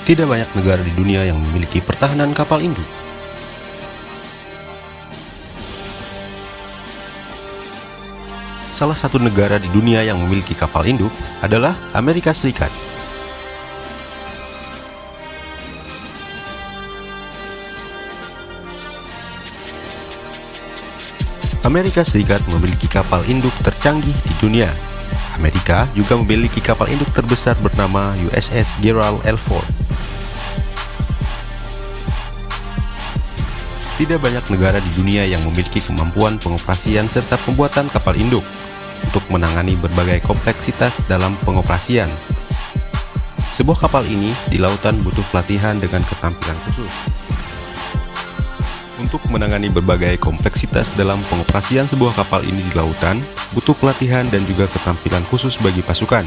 Tidak banyak negara di dunia yang memiliki pertahanan kapal induk. Salah satu negara di dunia yang memiliki kapal induk adalah Amerika Serikat. Amerika Serikat memiliki kapal induk tercanggih di dunia. Amerika juga memiliki kapal induk terbesar bernama USS Gerald R. Ford. Tidak banyak negara di dunia yang memiliki kemampuan pengoperasian serta pembuatan kapal induk untuk menangani berbagai kompleksitas dalam pengoperasian. Sebuah kapal ini di lautan butuh pelatihan dengan keterampilan khusus. Untuk menangani berbagai kompleksitas dalam pengoperasian sebuah kapal ini di lautan, butuh pelatihan dan juga keterampilan khusus bagi pasukan.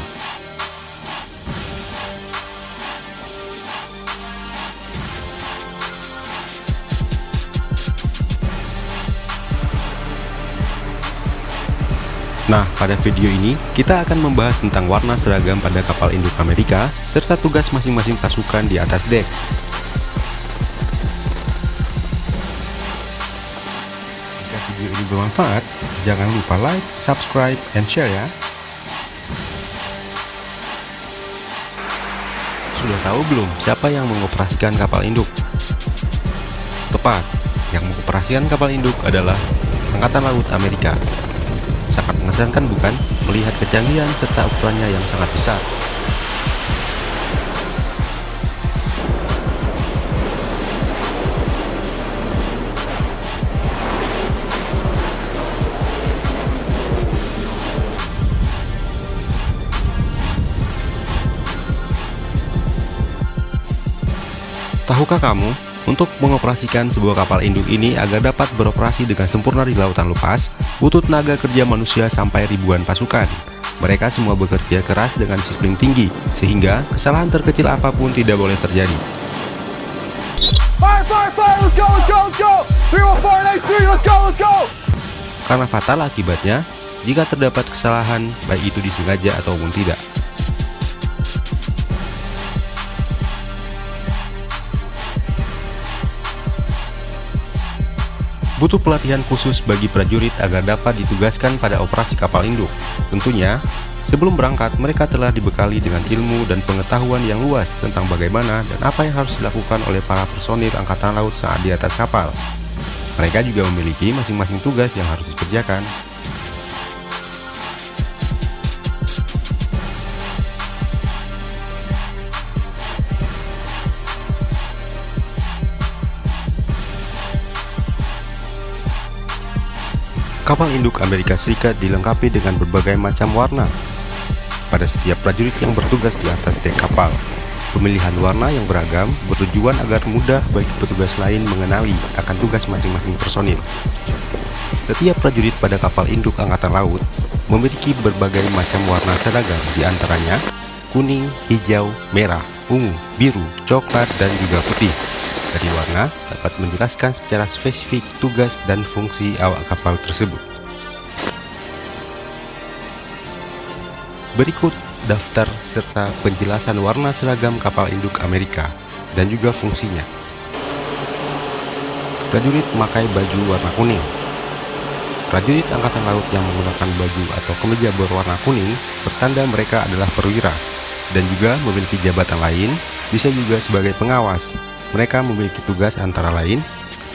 Nah, pada video ini kita akan membahas tentang warna seragam pada kapal induk Amerika serta tugas masing-masing pasukan di atas dek. Jika video ini bermanfaat, jangan lupa like, subscribe, and share ya. Sudah tahu belum siapa yang mengoperasikan kapal induk? Tepat, yang mengoperasikan kapal induk adalah Angkatan Laut Amerika. Sangat mengesankan bukan, melihat kecanggihan serta ukurannya yang sangat besar. Tahukah kamu, untuk mengoperasikan sebuah kapal induk ini agar dapat beroperasi dengan sempurna di lautan lepas, butuh tenaga kerja manusia sampai ribuan pasukan. Mereka semua bekerja keras dengan disiplin tinggi, sehingga kesalahan terkecil apapun tidak boleh terjadi. Fire, fire, fire, let's go, let's go, let's go! 31483, let's go, let's go! Karena fatal akibatnya jika terdapat kesalahan, baik itu disengaja ataupun tidak. Butuh pelatihan khusus bagi prajurit agar dapat ditugaskan pada operasi kapal induk. Tentunya, sebelum berangkat mereka telah dibekali dengan ilmu dan pengetahuan yang luas tentang bagaimana dan apa yang harus dilakukan oleh para personil Angkatan Laut saat di atas kapal. Mereka juga memiliki masing-masing tugas yang harus dikerjakan. Kapal induk Amerika Serikat dilengkapi dengan berbagai macam warna pada setiap prajurit yang bertugas di atas dek kapal. Pemilihan warna yang beragam bertujuan agar mudah bagi petugas lain mengenali akan tugas masing-masing personil. Setiap prajurit pada kapal induk Angkatan Laut memiliki berbagai macam warna seragam, di antaranya kuning, hijau, merah, ungu, biru, coklat, dan juga putih. Dari warna dapat menjelaskan secara spesifik tugas dan fungsi awak kapal tersebut. Berikut daftar serta penjelasan warna seragam kapal induk Amerika dan juga fungsinya. Prajurit memakai baju warna kuning. Prajurit Angkatan Laut yang menggunakan baju atau kemeja berwarna kuning bertanda mereka adalah perwira dan juga memiliki jabatan lain, bisa juga sebagai pengawas. Mereka memiliki tugas antara lain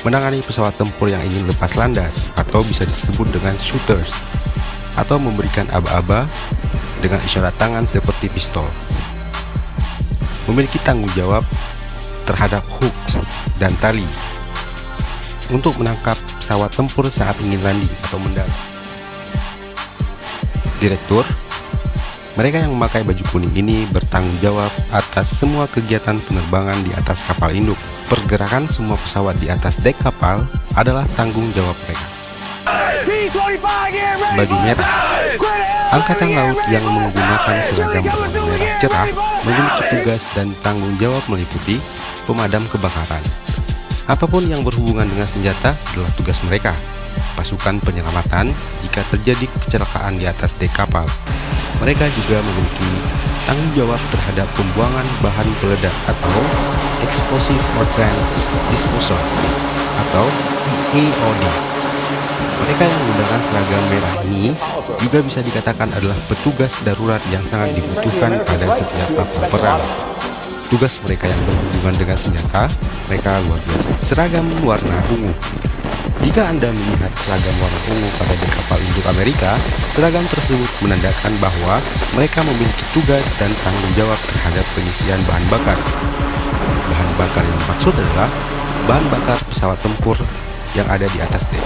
menangani pesawat tempur yang ingin lepas landas atau bisa disebut dengan shooters, atau memberikan aba-aba dengan isyarat tangan seperti pistol. Memiliki tanggung jawab terhadap hooks dan tali untuk menangkap pesawat tempur saat ingin landing atau mendarat. Direktur, mereka yang memakai baju kuning ini bertanggung jawab atas semua kegiatan penerbangan di atas kapal induk. Pergerakan semua pesawat di atas dek kapal adalah tanggung jawab mereka. Baju merah, Angkatan Laut yang menggunakan seragam berwarna merah cerah memiliki tugas dan tanggung jawab meliputi pemadam kebakaran. Apapun yang berhubungan dengan senjata adalah tugas mereka. Pasukan penyelamatan jika terjadi kecelakaan di atas dek kapal. Mereka juga memiliki tanggung jawab terhadap pembuangan bahan peledak atau Explosive Ordnance Disposal atau EOD. Mereka yang menggunakan seragam merah ini juga bisa dikatakan adalah petugas darurat yang sangat dibutuhkan pada setiap kapal perang. Tugas mereka yang berhubungan dengan senjata, mereka luar biasa. Seragam warna ungu. Jika Anda melihat seragam warna ungu pada dek kapal induk Amerika, seragam tersebut menandakan bahwa mereka memiliki tugas dan tanggung jawab terhadap pengisian bahan bakar. Bahan bakar yang dimaksud adalah bahan bakar pesawat tempur yang ada di atas dek.